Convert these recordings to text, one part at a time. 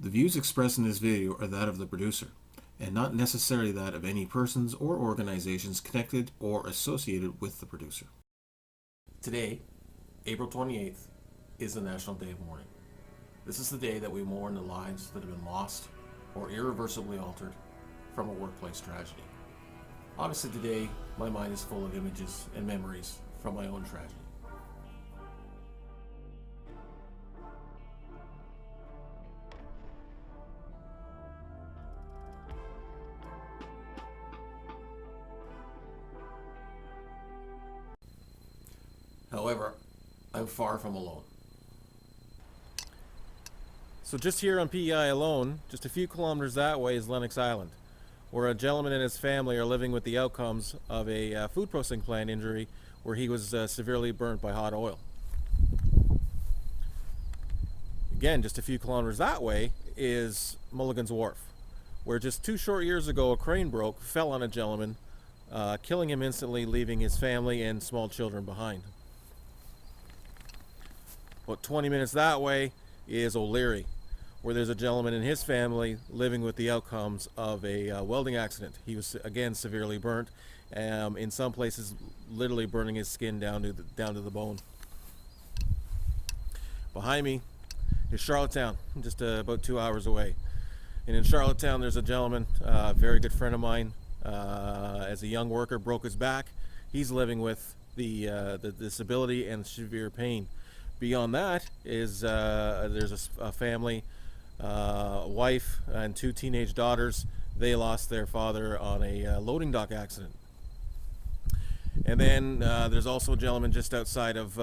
The views expressed in this video are that of the producer, and not necessarily that of any persons or organizations connected or associated with the producer. Today, April 28th, is the National Day of Mourning. This is the day that we mourn the lives that have been lost or irreversibly altered from a workplace tragedy. Obviously today, my mind is full of images and memories from my own tragedy. However, I'm far from alone. So just here on PEI alone, just a few kilometers that way is Lennox Island, where a gentleman and his family are living with the outcomes of a food processing plant injury where he was severely burnt by hot oil. Again, just a few kilometers that way is Mulligan's Wharf, where just 2 short years ago a crane broke, fell on a gentleman, killing him instantly, leaving his family and small children behind. About 20 minutes that way is O'Leary, where there's a gentleman and his family living with the outcomes of a welding accident. He was again severely burnt, in some places literally burning his skin down to the bone. Behind me is Charlottetown, just about 2 hours away. And in Charlottetown there's a gentleman, a very good friend of mine, as a young worker broke his back. He's living with the disability and severe pain. Beyond that is there's a family, wife and 2 teenage daughters. They lost their father on a loading dock accident. And then there's also a gentleman just outside of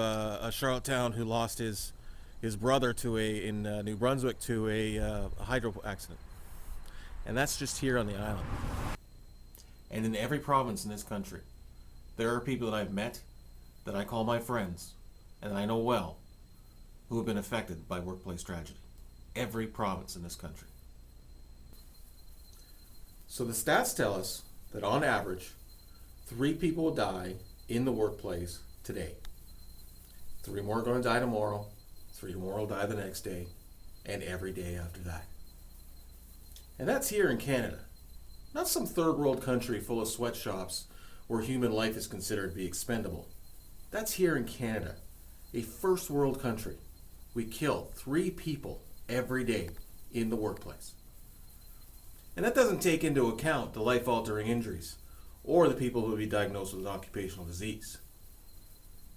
Charlottetown who lost his brother in New Brunswick to a hydro accident. And that's just here on the island. And in every province in this country, there are people that I've met, that I call my friends, and I know well, who have been affected by workplace tragedy. Every province in this country. So the stats tell us that on average, 3 people die in the workplace today. 3 more are going to die tomorrow, 3 more will die the next day, and every day after that. And that's here in Canada. Not some third world country full of sweatshops where human life is considered to be expendable. That's here in Canada, a first world country. We kill 3 people every day in the workplace. And that doesn't take into account the life-altering injuries or the people who will be diagnosed with an occupational disease.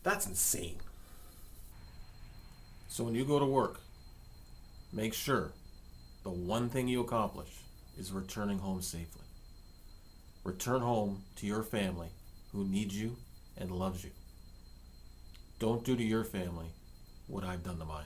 That's insane. So when you go to work, make sure the one thing you accomplish is returning home safely. Return home to your family who needs you and loves you. Don't do to your family what I've done to mine.